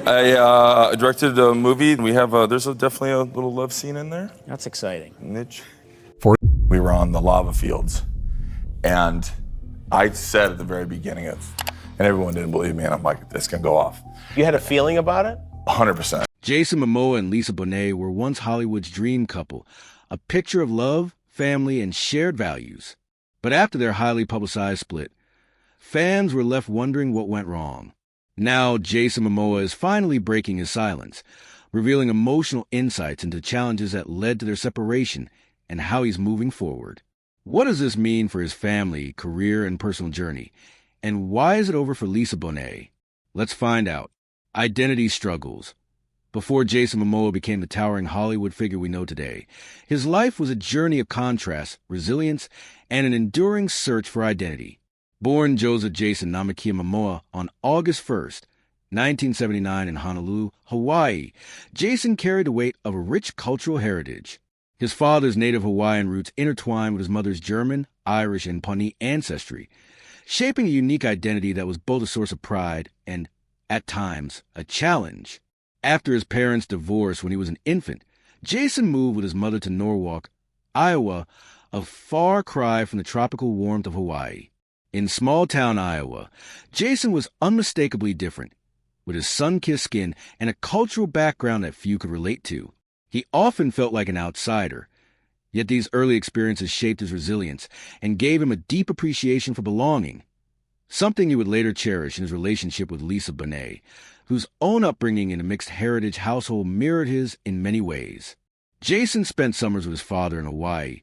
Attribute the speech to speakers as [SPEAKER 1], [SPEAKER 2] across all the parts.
[SPEAKER 1] I directed a movie. We have there's definitely a little love scene in there.
[SPEAKER 2] That's exciting.
[SPEAKER 1] Niche. We were on the lava fields, and I said at the very beginning and everyone didn't believe me, and I'm like, this can go off.
[SPEAKER 3] You had a feeling about it?
[SPEAKER 1] 100%.
[SPEAKER 4] Jason Momoa and Lisa Bonet were once Hollywood's dream couple, a picture of love, family, and shared values. But after their highly publicized split, fans were left wondering what went wrong. Now, Jason Momoa is finally breaking his silence, revealing emotional insights into challenges that led to their separation and how he's moving forward. What does this mean for his family, career, and personal journey? And why is it over for Lisa Bonet? Let's find out. Identity struggles. Before Jason Momoa became the towering Hollywood figure we know today, his life was a journey of contrast, resilience, and an enduring search for identity. Born Joseph Jason Namakia Momoa on August 1st, 1979 in Honolulu, Hawaii, Jason carried the weight of a rich cultural heritage. His father's native Hawaiian roots intertwined with his mother's German, Irish, and Pawnee ancestry, shaping a unique identity that was both a source of pride and, at times, a challenge. After his parents' divorce when he was an infant, Jason moved with his mother to Norwalk, Iowa, a far cry from the tropical warmth of Hawaii. In small-town Iowa, Jason was unmistakably different, with his sun-kissed skin and a cultural background that few could relate to. He often felt like an outsider, yet these early experiences shaped his resilience and gave him a deep appreciation for belonging, something he would later cherish in his relationship with Lisa Bonet, whose own upbringing in a mixed heritage household mirrored his in many ways. Jason spent summers with his father in Hawaii,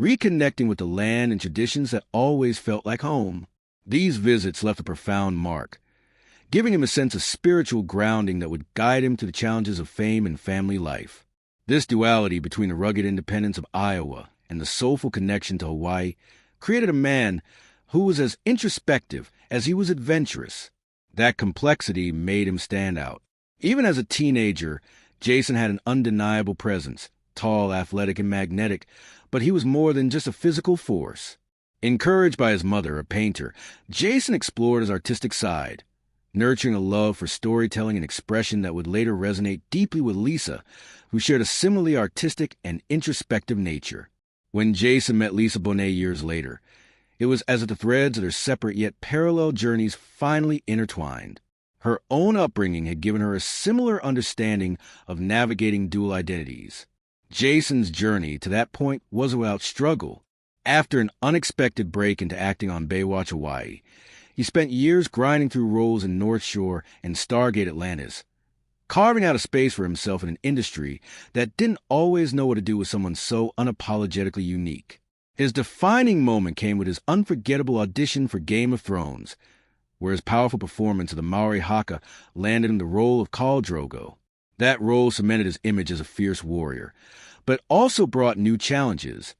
[SPEAKER 4] reconnecting with the land and traditions that always felt like home. These visits left a profound mark, giving him a sense of spiritual grounding that would guide him to the challenges of fame and family life. This duality between the rugged independence of Iowa and the soulful connection to Hawaii created a man who was as introspective as he was adventurous. That complexity made him stand out. Even as a teenager, Jason had an undeniable presence, tall, athletic, and magnetic, but he was more than just a physical force. Encouraged by his mother, a painter, Jason explored his artistic side, nurturing a love for storytelling and expression that would later resonate deeply with Lisa, who shared a similarly artistic and introspective nature. When Jason met Lisa Bonet years later, it was as if the threads of their separate yet parallel journeys finally intertwined. Her own upbringing had given her a similar understanding of navigating dual identities. Jason's journey to that point was without struggle. After an unexpected break into acting on Baywatch Hawaii, he spent years grinding through roles in North Shore and Stargate Atlantis, carving out a space for himself in an industry that didn't always know what to do with someone so unapologetically unique. His defining moment came with his unforgettable audition for Game of Thrones, where his powerful performance of the Maori Haka landed him the role of Khal Drogo. That role cemented his image as a fierce warrior, but also brought new challenges,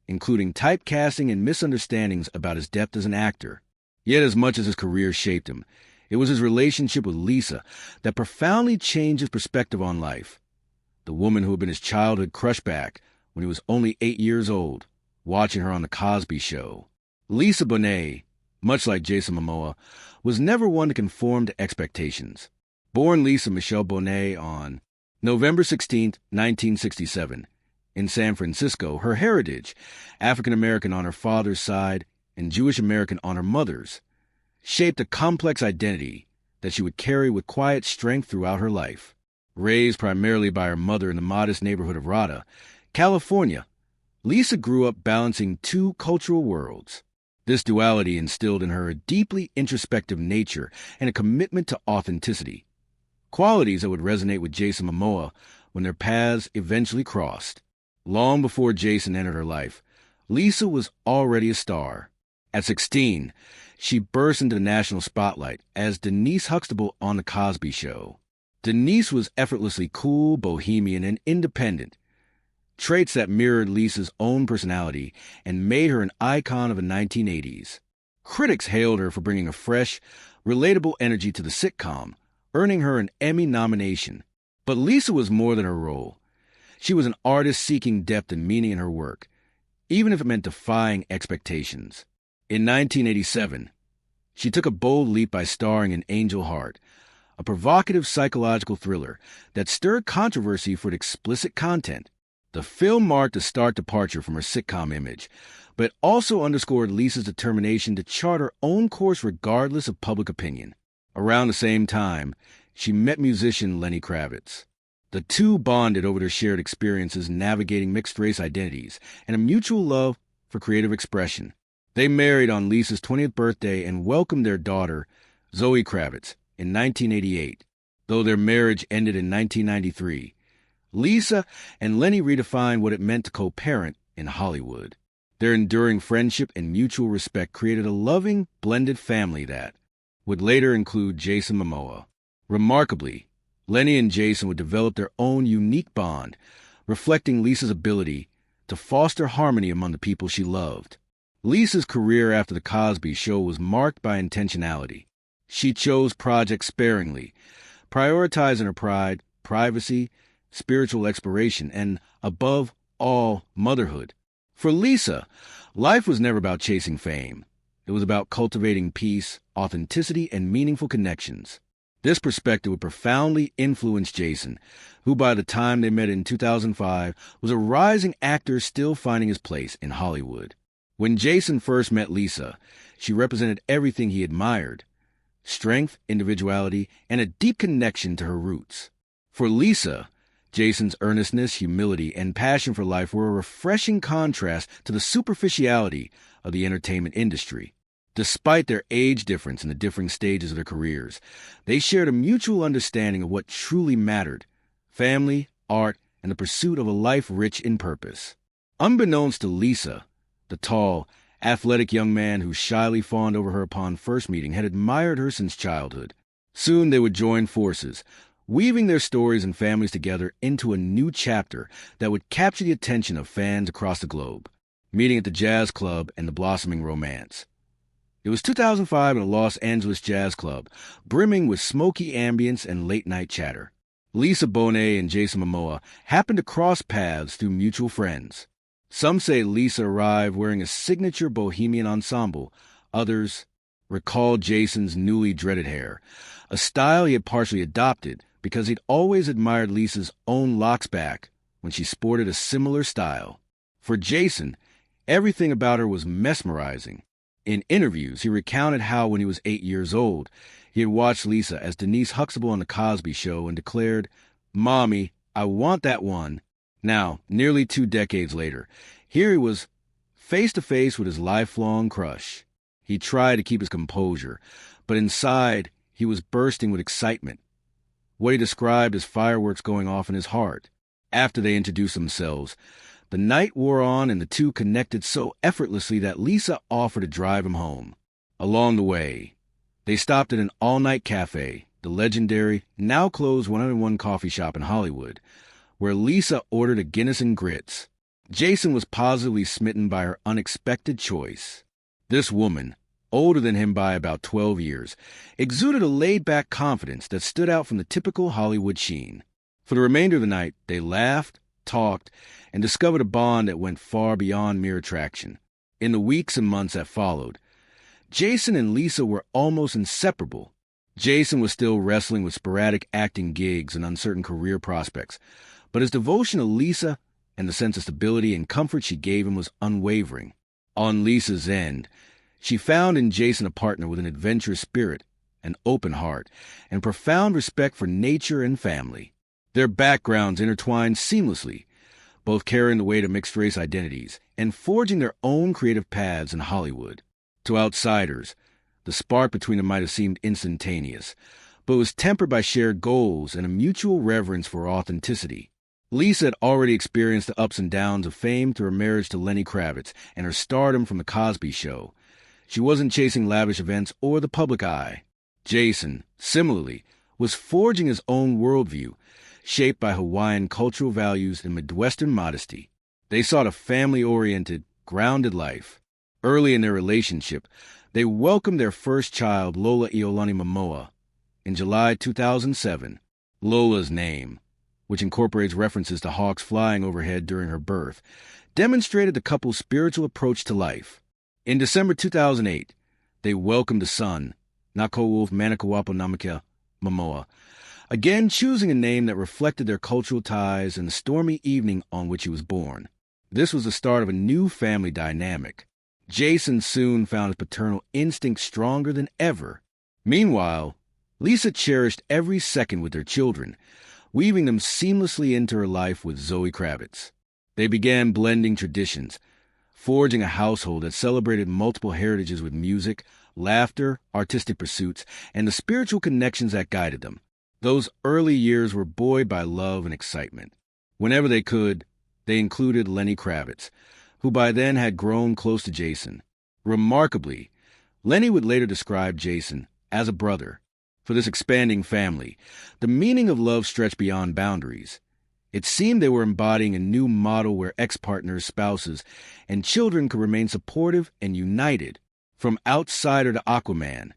[SPEAKER 4] including typecasting and misunderstandings about his depth as an actor. Yet as much as his career shaped him, it was his relationship with Lisa that profoundly changed his perspective on life. The woman who had been his childhood crushback when he was only 8 years old, watching her on The Cosby Show. Lisa Bonet, much like Jason Momoa, was never one to conform to expectations. Born Lisa Michelle Bonet on November 16, 1967, in San Francisco, her heritage, African-American on her father's side and Jewish-American on her mother's, shaped a complex identity that she would carry with quiet strength throughout her life. Raised primarily by her mother in the modest neighborhood of Rada, California, Lisa grew up balancing two cultural worlds. This duality instilled in her a deeply introspective nature and a commitment to authenticity, qualities that would resonate with Jason Momoa when their paths eventually crossed. Long before Jason entered her life, Lisa was already a star. At 16, she burst into the national spotlight as Denise Huxtable on The Cosby Show. Denise was effortlessly cool, bohemian, and independent, traits that mirrored Lisa's own personality and made her an icon of the 1980s. Critics hailed her for bringing a fresh, relatable energy to the sitcom, earning her an Emmy nomination. But Lisa was more than her role. She was an artist seeking depth and meaning in her work, even if it meant defying expectations. In 1987, she took a bold leap by starring in Angel Heart, a provocative psychological thriller that stirred controversy for its explicit content. The film marked a stark departure from her sitcom image, but also underscored Lisa's determination to chart her own course regardless of public opinion. Around the same time, she met musician Lenny Kravitz. The two bonded over their shared experiences navigating mixed-race identities and a mutual love for creative expression. They married on Lisa's 20th birthday and welcomed their daughter, Zoe Kravitz, in 1988, though their marriage ended in 1993. Lisa and Lenny redefined what it meant to co-parent in Hollywood. Their enduring friendship and mutual respect created a loving, blended family that would later include Jason Momoa. Remarkably, Lenny and Jason would develop their own unique bond, reflecting Lisa's ability to foster harmony among the people she loved. Lisa's career after The Cosby Show was marked by intentionality. She chose projects sparingly, prioritizing her pride, privacy, spiritual exploration, and, above all, motherhood. For Lisa, life was never about chasing fame. It was about cultivating peace, authenticity, and meaningful connections. This perspective would profoundly influence Jason, who by the time they met in 2005 was a rising actor still finding his place in Hollywood. When Jason first met Lisa, she represented everything he admired: strength, individuality, and a deep connection to her roots. For Lisa, Jason's earnestness, humility, and passion for life were a refreshing contrast to the superficiality of the entertainment industry. Despite their age difference and the differing stages of their careers, they shared a mutual understanding of what truly mattered: family, art, and the pursuit of a life rich in purpose. Unbeknownst to Lisa, the tall, athletic young man who shyly fawned over her upon first meeting had admired her since childhood. Soon they would join forces, weaving their stories and families together into a new chapter that would capture the attention of fans across the globe. Meeting at the Jazz Club and the blossoming romance. It was 2005 at a Los Angeles jazz club, brimming with smoky ambience and late-night chatter. Lisa Bonet and Jason Momoa happened to cross paths through mutual friends. Some say Lisa arrived wearing a signature bohemian ensemble. Others recall Jason's newly dreaded hair, a style he had partially adopted because he'd always admired Lisa's own locks back when she sported a similar style. For Jason, everything about her was mesmerizing. In interviews, he recounted how when he was 8 years old, he had watched Lisa as Denise Huxtable on The Cosby Show and declared, "Mommy, I want that one." Now, nearly 2 decades later, here he was face to face with his lifelong crush. He tried to keep his composure, but inside he was bursting with excitement, what he described as fireworks going off in his heart. After they introduced themselves, the night wore on and the two connected so effortlessly that Lisa offered to drive him home. Along the way, they stopped at an all-night cafe, the legendary, now-closed 101 coffee shop in Hollywood, where Lisa ordered a Guinness and grits. Jason was positively smitten by her unexpected choice. This woman, older than him by about 12 years, exuded a laid-back confidence that stood out from the typical Hollywood sheen. For the remainder of the night, they laughed, talked, and discovered a bond that went far beyond mere attraction. In the weeks and months that followed, Jason and Lisa were almost inseparable. Jason was still wrestling with sporadic acting gigs and uncertain career prospects, but his devotion to Lisa and the sense of stability and comfort she gave him was unwavering. On Lisa's end, she found in Jason a partner with an adventurous spirit, an open heart, and profound respect for nature and family. Their backgrounds intertwined seamlessly, both carrying the weight of mixed-race identities and forging their own creative paths in Hollywood. To outsiders, the spark between them might have seemed instantaneous, but was tempered by shared goals and a mutual reverence for authenticity. Lisa had already experienced the ups and downs of fame through her marriage to Lenny Kravitz and her stardom from The Cosby Show. She wasn't chasing lavish events or the public eye. Jason, similarly, was forging his own worldview, shaped by Hawaiian cultural values and Midwestern modesty. They sought a family-oriented, grounded life. Early in their relationship, they welcomed their first child, Lola Iolani Momoa, in July 2007. Lola's name, which incorporates references to hawks flying overhead during her birth, demonstrated the couple's spiritual approach to life. In December 2008, they welcomed a son, Nakowulf Manakawapo Namaka, Momoa, again choosing a name that reflected their cultural ties and the stormy evening on which he was born. This was the start of a new family dynamic. Jason soon found his paternal instinct stronger than ever. Meanwhile, Lisa cherished every second with their children, weaving them seamlessly into her life with Zoe Kravitz. They began blending traditions, forging a household that celebrated multiple heritages with music, laughter, artistic pursuits, and the spiritual connections that guided them. Those early years were buoyed by love and excitement. Whenever they could, they included Lenny Kravitz, who by then had grown close to Jason. Remarkably, Lenny would later describe Jason as a brother. For this expanding family, the meaning of love stretched beyond boundaries. It seemed they were embodying a new model where ex-partners, spouses, and children could remain supportive and united. From Outsider to Aquaman,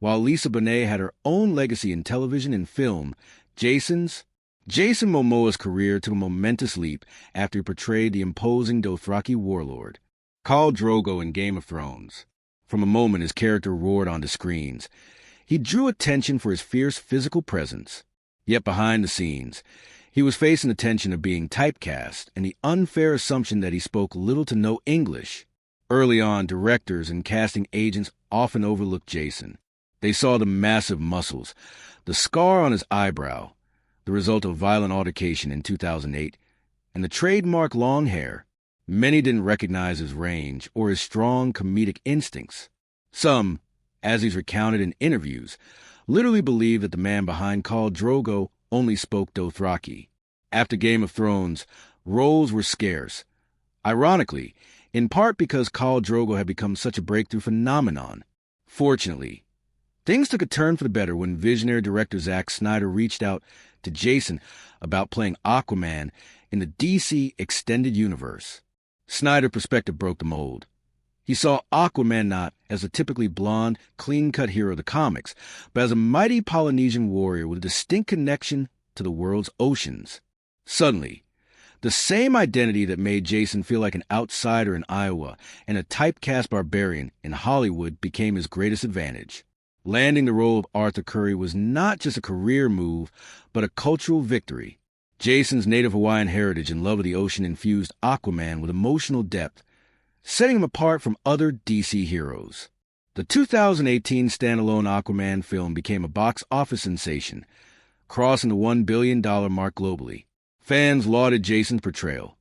[SPEAKER 4] while Lisa Bonet had her own legacy in television and film, Jason Momoa's career took a momentous leap after he portrayed the imposing Dothraki warlord, Khal Drogo in Game of Thrones. From a moment his character roared onto screens, he drew attention for his fierce physical presence. Yet behind the scenes, he was facing the tension of being typecast and the unfair assumption that he spoke little to no English. Early on, directors and casting agents often overlooked Jason. They saw the massive muscles, the scar on his eyebrow, the result of violent altercation in 2008, and the trademark long hair. Many didn't recognize his range or his strong comedic instincts. Some, as he's recounted in interviews, literally believed that the man behind Khal Drogo only spoke Dothraki. After Game of Thrones, roles were scarce. Ironically, in part because Khal Drogo had become such a breakthrough phenomenon. Fortunately, things took a turn for the better when visionary director Zack Snyder reached out to Jason about playing Aquaman in the DC Extended Universe. Snyder's perspective broke the mold. He saw Aquaman not as a typically blonde, clean-cut hero of the comics, but as a mighty Polynesian warrior with a distinct connection to the world's oceans. Suddenly, the same identity that made Jason feel like an outsider in Iowa and a typecast barbarian in Hollywood became his greatest advantage. Landing the role of Arthur Curry was not just a career move, but a cultural victory. Jason's native Hawaiian heritage and love of the ocean infused Aquaman with emotional depth, setting him apart from other DC heroes. The 2018 standalone Aquaman film became a box office sensation, crossing the $1 billion mark globally. Fans lauded Jason's portrayal.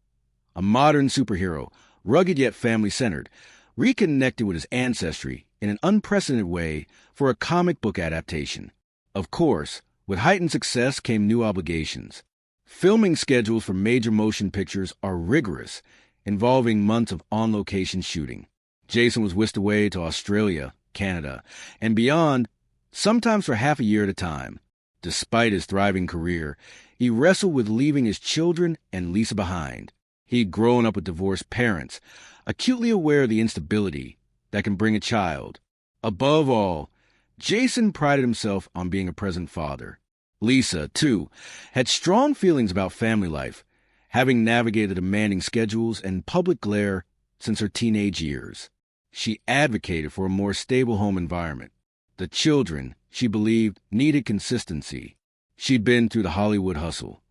[SPEAKER 4] A modern superhero, rugged yet family-centered, reconnected with his ancestry in an unprecedented way for a comic book adaptation. Of course, with heightened success came new obligations. Filming schedules for major motion pictures are rigorous, involving months of on-location shooting. Jason was whisked away to Australia, Canada, and beyond, sometimes for half a year at a time. Despite his thriving career, he wrestled with leaving his children and Lisa behind. He'd grown up with divorced parents, acutely aware of the instability that can bring a child. Above all, Jason prided himself on being a present father. Lisa, too, had strong feelings about family life, having navigated demanding schedules and public glare since her teenage years. She advocated for a more stable home environment. The children, she believed, needed consistency. She'd been through the Hollywood hustle.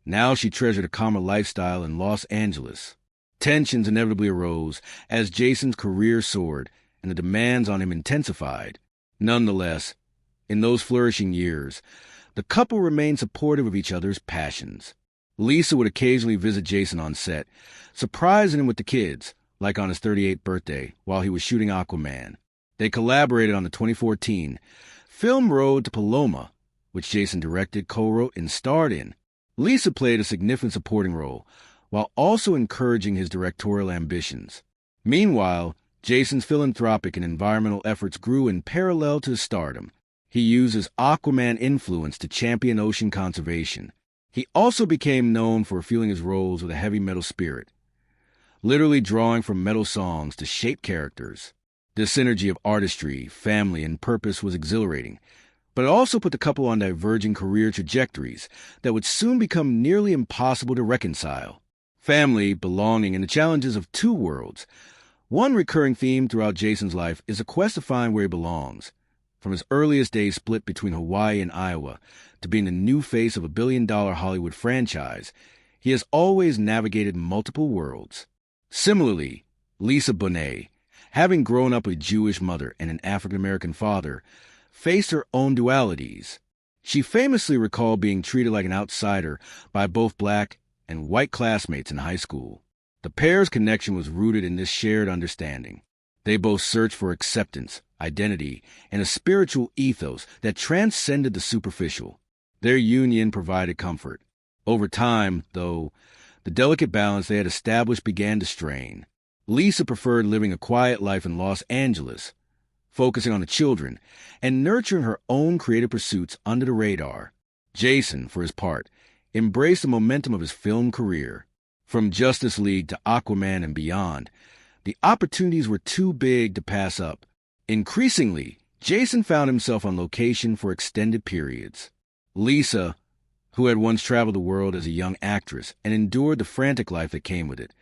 [SPEAKER 4] Now she treasured a calmer lifestyle in Los Angeles. Tensions inevitably arose as Jason's career soared and the demands on him intensified. Nonetheless, in those flourishing years, the couple remained supportive of each other's passions. Lisa would occasionally visit Jason on set, surprising him with the kids, like on his 38th birthday, while he was shooting Aquaman. They collaborated on the 2014 film Road to Paloma, which Jason directed, co-wrote, and starred in. Lisa played a significant supporting role, while also encouraging his directorial ambitions. Meanwhile, Jason's philanthropic and environmental efforts grew in parallel to his stardom. He used his Aquaman influence to champion ocean conservation. He also became known for fueling his roles with a heavy metal spirit, literally drawing from metal songs to shape characters. This synergy of artistry, family, and purpose was exhilarating, but it also put the couple on diverging career trajectories that would soon become nearly impossible to reconcile. Family, belonging, and the challenges of two worlds. One recurring theme throughout Jason's life is a quest to find where he belongs. From his earliest days split between Hawaii and Iowa to being the new face of a billion-dollar Hollywood franchise, he has always navigated multiple worlds. Similarly, Lisa Bonet, having grown up with a Jewish mother and an African-American father, faced her own dualities. She famously recalled being treated like an outsider by both black and white classmates in high school. The pair's connection was rooted in this shared understanding. They both searched for acceptance, identity, and a spiritual ethos that transcended the superficial. Their union provided comfort. Over time, though, the delicate balance they had established began to strain. Lisa preferred living a quiet life in Los Angeles, focusing on the children and nurturing her own creative pursuits under the radar. Jason, for his part, embraced the momentum of his film career. From Justice League to Aquaman and beyond, the opportunities were too big to pass up. Increasingly, Jason found himself on location for extended periods. Lisa, who had once traveled the world as a young actress and endured the frantic life that came with it,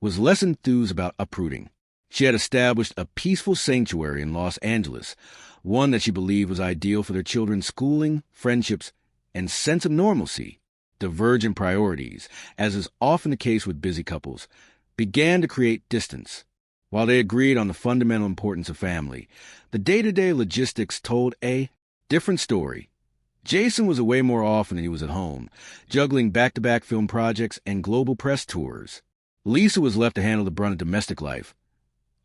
[SPEAKER 4] was less enthused about uprooting. She had established a peaceful sanctuary in Los Angeles, one that she believed was ideal for their children's schooling, friendships, and sense of normalcy. Divergent priorities, as is often the case with busy couples, began to create distance. While they agreed on the fundamental importance of family, the day-to-day logistics told a different story. Jason was away more often than he was at home, juggling back-to-back film projects and global press tours. Lisa was left to handle the brunt of domestic life,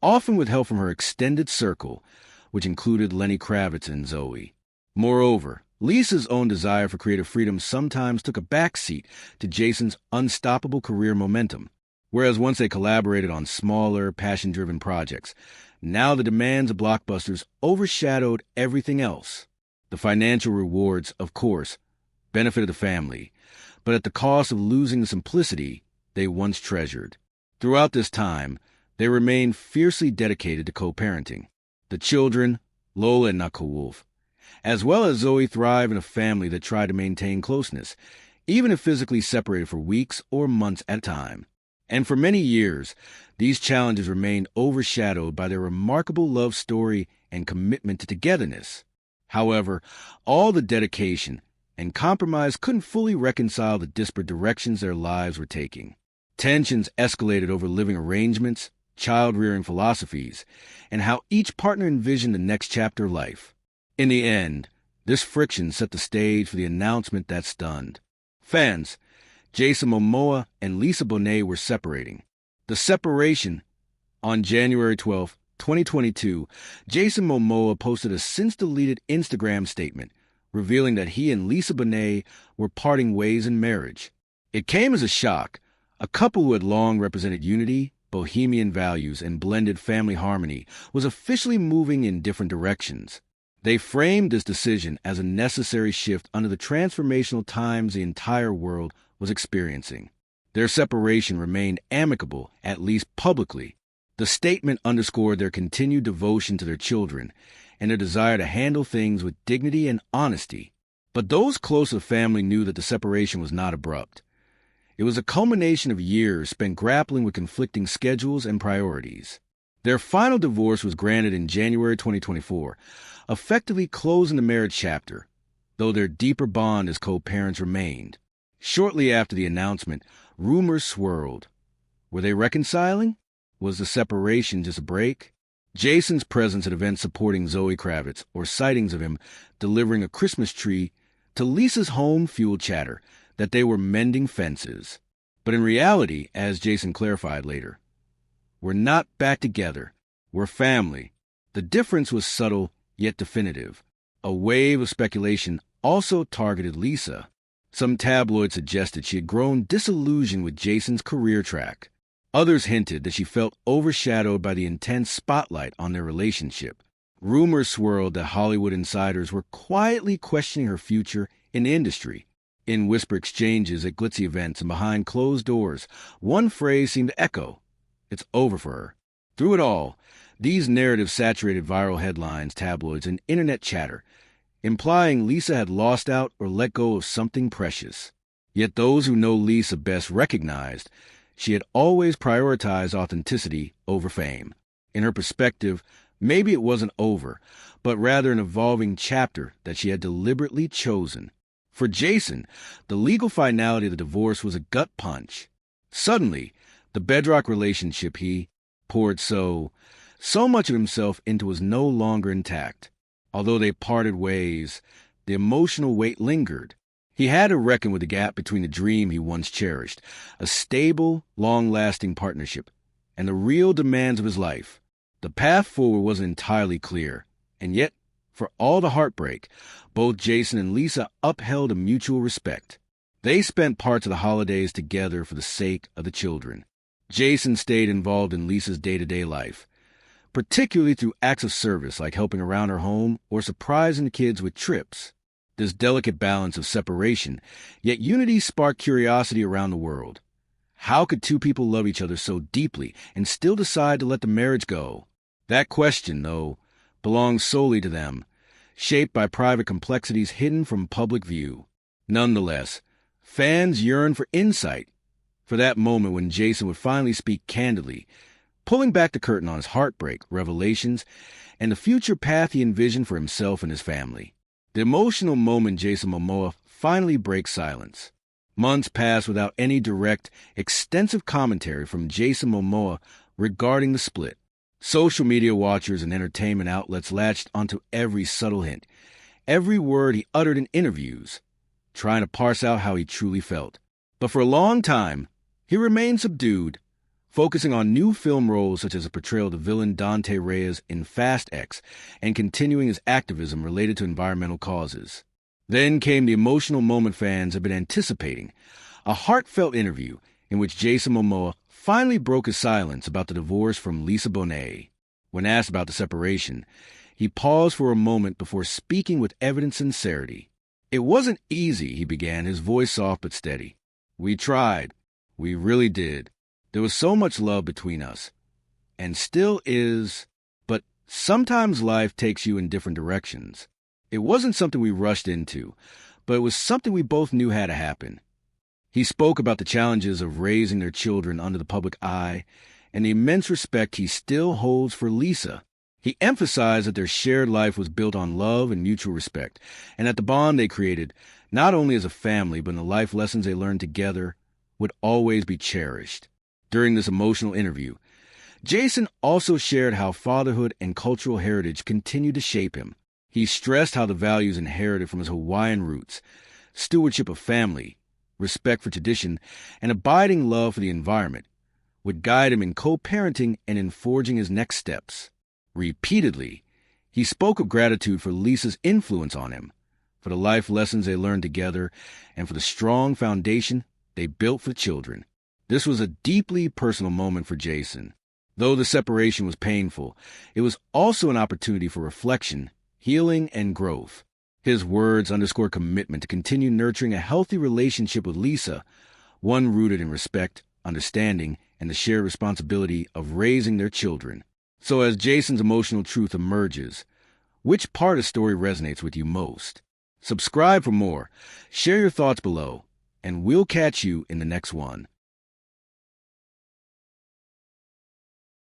[SPEAKER 4] often with help from her extended circle, which included Lenny Kravitz and Zoe. Moreover, Lisa's own desire for creative freedom sometimes took a backseat to Jason's unstoppable career momentum. Whereas once they collaborated on smaller, passion-driven projects, now the demands of blockbusters overshadowed everything else. The financial rewards, of course, benefited the family, but at the cost of losing the simplicity they once treasured. Throughout this time, they remained fiercely dedicated to co-parenting. The children, Lola and Wolf, as well as Zoe, thrive in a family that tried to maintain closeness, even if physically separated for weeks or months at a time. And for many years, these challenges remained overshadowed by their remarkable love story and commitment to togetherness. However, all the dedication and compromise couldn't fully reconcile the disparate directions their lives were taking. Tensions escalated over living arrangements, child-rearing philosophies, and how each partner envisioned the next chapter of life. In the end, this friction set the stage for the announcement that stunned fans. Jason Momoa and Lisa Bonet were separating. The separation, on January 12, 2022, Jason Momoa posted a since-deleted Instagram statement revealing that he and Lisa Bonet were parting ways in marriage. It came as a shock. A couple who had long represented unity, bohemian values, and blended family harmony was officially moving in different directions. They framed this decision as a necessary shift under the transformational times the entire world was experiencing. Their separation remained amicable, at least publicly. The statement underscored their continued devotion to their children and their desire to handle things with dignity and honesty. But those close to the family knew that the separation was not abrupt. It was a culmination of years spent grappling with conflicting schedules and priorities. Their final divorce was granted in January 2024, effectively closing the marriage chapter, though their deeper bond as co-parents remained. Shortly after the announcement, rumors swirled. Were they reconciling? Was the separation just a break? Jason's presence at events supporting Zoe Kravitz or sightings of him delivering a Christmas tree to Lisa's home fueled chatter that they were mending fences. But in reality, as Jason clarified later, we're not back together. We're family. The difference was subtle yet definitive. A wave of speculation also targeted Lisa. Some tabloids suggested she had grown disillusioned with Jason's career track. Others hinted that she felt overshadowed by the intense spotlight on their relationship. Rumors swirled that Hollywood insiders were quietly questioning her future in the industry. In whisper exchanges at glitzy events and behind closed doors, one phrase seemed to echo, "It's over for her." Through it all, these narratives saturated viral headlines, tabloids, and internet chatter, implying Lisa had lost out or let go of something precious. Yet those who know Lisa best recognized she had always prioritized authenticity over fame. In her perspective, Maybe it wasn't over, but rather an evolving chapter that she had deliberately chosen. For Jason, the legal finality of the divorce was a gut punch. Suddenly, the bedrock relationship he poured so much of himself into was no longer intact. Although they parted ways, the emotional weight lingered. He had to reckon with the gap between the dream he once cherished, a stable, long-lasting partnership, and the real demands of his life. The path forward wasn't entirely clear, and yet, for all the heartbreak, both Jason and Lisa upheld a mutual respect. They spent parts of the holidays together for the sake of the children. Jason stayed involved in Lisa's day-to-day life, particularly through acts of service like helping around her home or surprising the kids with trips. This delicate balance of separation, yet unity sparked curiosity around the world. How could two people love each other so deeply and still decide to let the marriage go? That question, though, belongs solely to them, shaped by private complexities hidden from public view. Nonetheless, fans yearn for insight, for that moment when Jason would finally speak candidly, pulling back the curtain on his heartbreak, revelations, and the future path he envisioned for himself and his family. The emotional moment Jason Momoa finally breaks silence. Months pass without any direct, extensive commentary from Jason Momoa regarding the split. Social media watchers and entertainment outlets latched onto every subtle hint, every word he uttered in interviews, trying to parse out how he truly felt. But for a long time, he remained subdued, focusing on new film roles such as the portrayal of the villain Dante Reyes in Fast X and continuing his activism related to environmental causes. Then came the emotional moment fans have been anticipating, a heartfelt interview in which Jason Momoa finally broke his silence about the divorce from Lisa Bonet. When asked about the separation, he paused for a moment before speaking with evident sincerity. "It wasn't easy," he began, his voice soft but steady. "We tried. We really did. There was so much love between us, and still is, but sometimes life takes you in different directions. It wasn't something we rushed into, but it was something we both knew had to happen." He spoke about the challenges of raising their children under the public eye and the immense respect he still holds for Lisa. He emphasized that their shared life was built on love and mutual respect, and that the bond they created, not only as a family but in the life lessons they learned together, would always be cherished. During this emotional interview, Jason also shared how fatherhood and cultural heritage continue to shape him. He stressed how the values inherited from his Hawaiian roots, stewardship of family, respect for tradition, and abiding love for the environment, would guide him in co-parenting and in forging his next steps. Repeatedly, he spoke of gratitude for Lisa's influence on him, for the life lessons they learned together, and for the strong foundation they built for the children. This was a deeply personal moment for Jason. Though the separation was painful, it was also an opportunity for reflection, healing, and growth. His words underscore commitment to continue nurturing a healthy relationship with Lisa, one rooted in respect, understanding, and the shared responsibility of raising their children. So as Jason's emotional truth emerges, which part of the story resonates with you most? Subscribe for more, share your thoughts below, and we'll catch you in the next one.